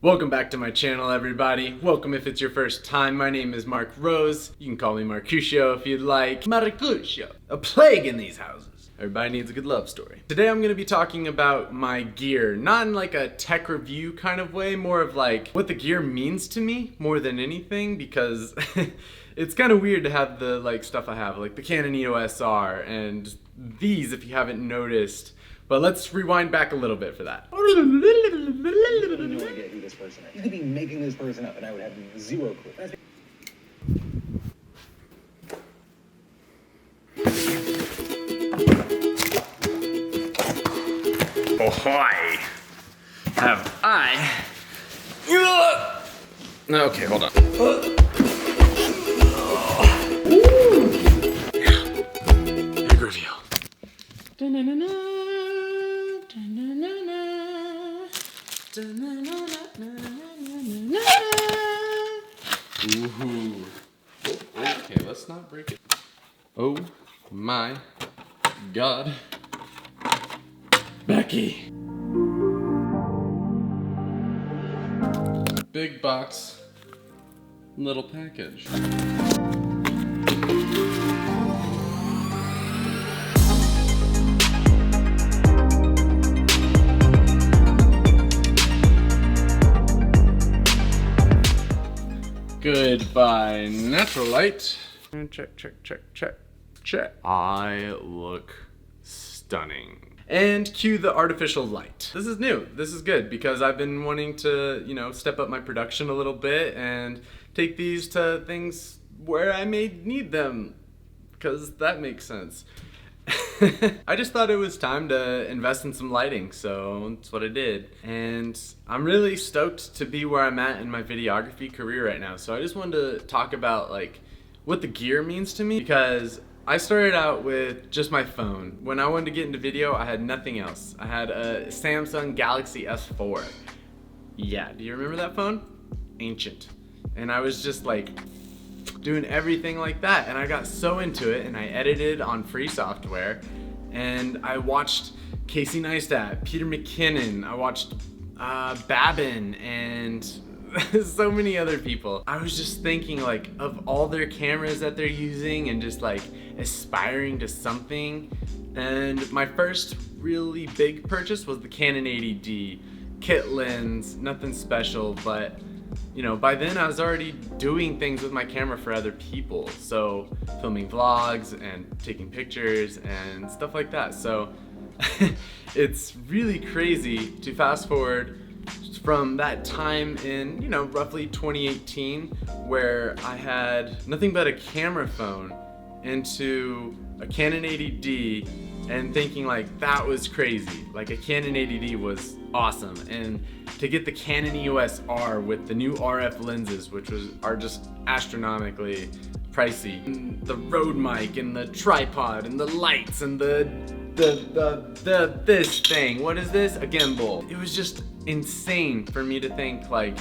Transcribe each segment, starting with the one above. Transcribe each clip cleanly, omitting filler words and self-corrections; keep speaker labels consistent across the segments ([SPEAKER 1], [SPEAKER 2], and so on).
[SPEAKER 1] Welcome back to my channel, everybody. Welcome if it's your first time. My name is Mark Rose. You can call me Marcucio if you'd like. Marcucio, a plague in these houses. Everybody needs a good love story. Today I'm gonna be talking about my gear, not in like a tech review kind of way, more of like what the gear means to me more than anything, because it's kind of weird to have the like stuff I have, like the Canon EOS R and these, if you haven't noticed. But let's rewind back a little bit for that.
[SPEAKER 2] I have no idea who this person is. You could be making this person up and I would have zero clue.
[SPEAKER 1] Ahoy! Have I... Okay, hold on. Big reveal. Ooh. Okay, let's not break it. Oh my God. Becky. Big box, little package. Goodbye, natural light. Check. I look stunning. And cue the artificial light. This is new. This is good because I've been wanting to, step up my production a little bit and take these to things where I may need them, because that makes sense. I just thought it was time to invest in some lighting, so that's what I did. And I'm really stoked to be where I'm at in my videography career right now. So I just wanted to talk about like what the gear means to me, because I started out with just my phone. When I wanted to get into video, I had nothing else. I had a Samsung Galaxy S4. Yeah, do you remember that phone? Ancient. And I was just like doing everything like that, and I got so into it, and I edited on free software, and I watched Casey Neistat, Peter McKinnon, I watched Babin, and so many other people. I was just thinking like of all their cameras that they're using and just like aspiring to something. And my first really big purchase was the Canon 80D kit lens, nothing special, but by then I was already doing things with my camera for other people. So filming vlogs and taking pictures and stuff like that. So it's really crazy to fast forward from that time in, roughly 2018, where I had nothing but a camera phone, into a Canon 80D and thinking like that was crazy. Like a Canon 80D was awesome. And to get the Canon EOS R with the new RF lenses, which are just astronomically pricey. And the Rode mic and the tripod and the lights and the this thing. What is this? A gimbal. It was just insane for me to think like,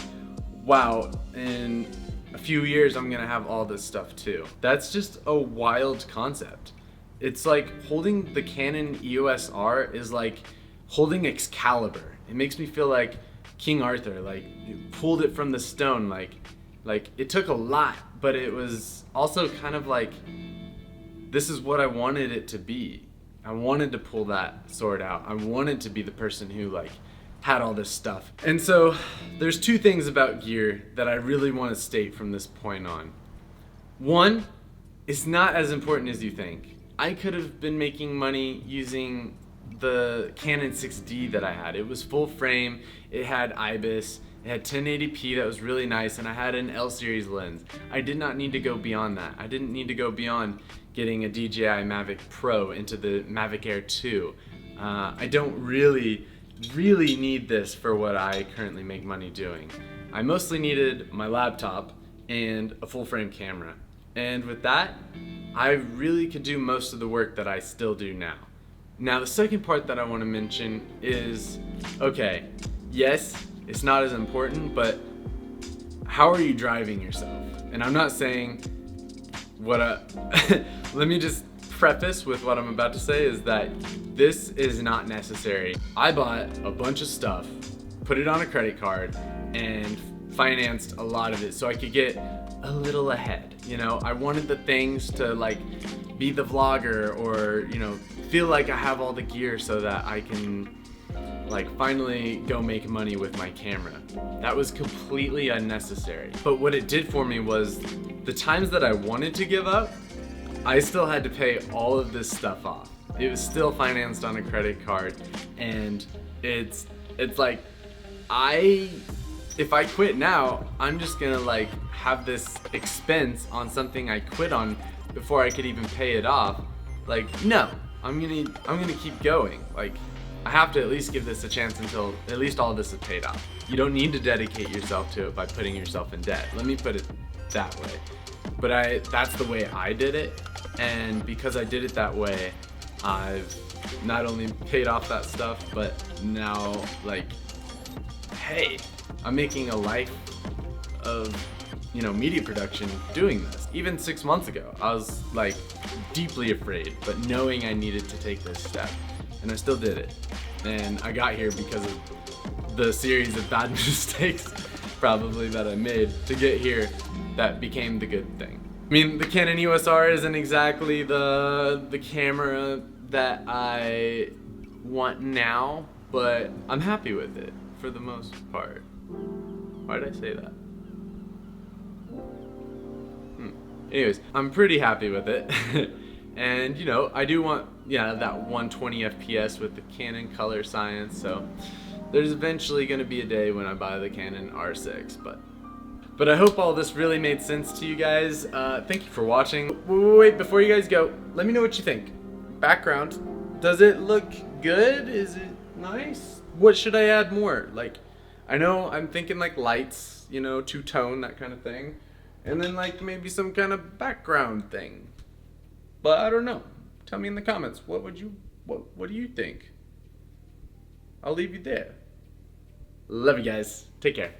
[SPEAKER 1] wow, in a few years I'm gonna have all this stuff too. That's just a wild concept. It's like holding the Canon EOS R is like holding Excalibur. It makes me feel like King Arthur, like you pulled it from the stone, like it took a lot, but it was also kind of like, this is what I wanted it to be. I wanted to pull that sword out. I wanted to be the person who like had all this stuff. And so there's two things about gear that I really want to state from this point on. One, it's not as important as you think. I could have been making money using the Canon 6D that I had. It was full frame, it had IBIS, it had 1080p that was really nice, and I had an L series lens. I did not need to go beyond that. I didn't need to go beyond getting a DJI Mavic Pro into the Mavic Air 2. I don't really need this for what I currently make money doing. I mostly needed my laptop and a full frame camera. And with that, I really could do most of the work that I still do now. Now the second part that I want to mention is, okay, yes, it's not as important, but how are you driving yourself? And I'm not saying let me just preface with what I'm about to say is that this is not necessary. I bought a bunch of stuff, put it on a credit card, and financed a lot of it so I could get a little ahead. You know, I wanted the things to like be the vlogger, or, you know, feel like I have all the gear so that I can like finally go make money with my camera. That was completely unnecessary. But what it did for me was the times that I wanted to give up, I still had to pay all of this stuff off. It was still financed on a credit card, and it's like, if I quit now, I'm just gonna like have this expense on something I quit on before I could even pay it off. Like, no, I'm gonna keep going. Like, I have to at least give this a chance until at least all of this is paid off. You don't need to dedicate yourself to it by putting yourself in debt. Let me put it that way. But that's the way I did it, and because I did it that way, I've not only paid off that stuff, but now, like, hey, I'm making a life of, you know, media production doing this. Even 6 months ago, I was like deeply afraid, but knowing I needed to take this step, and I still did it. And I got here because of the series of bad mistakes probably that I made to get here that became the good thing. I mean, the Canon EOS R isn't exactly the camera that I want now, but I'm happy with it for the most part. Why did I say that? Anyways, I'm pretty happy with it. And, you know, I do want, yeah, that 120 FPS with the Canon color science, so there's eventually going to be a day when I buy the Canon R6, but I hope all this really made sense to you guys. Thank you for watching. Wait, before you guys go, let me know what you think. Background, does it look good? Is it nice? What should I add more? Like, I know I'm thinking like lights, you know, two-tone, that kind of thing. And then like maybe some kind of background thing. But I don't know. Tell me in the comments. What do you think? I'll leave you there. Love you guys. Take care.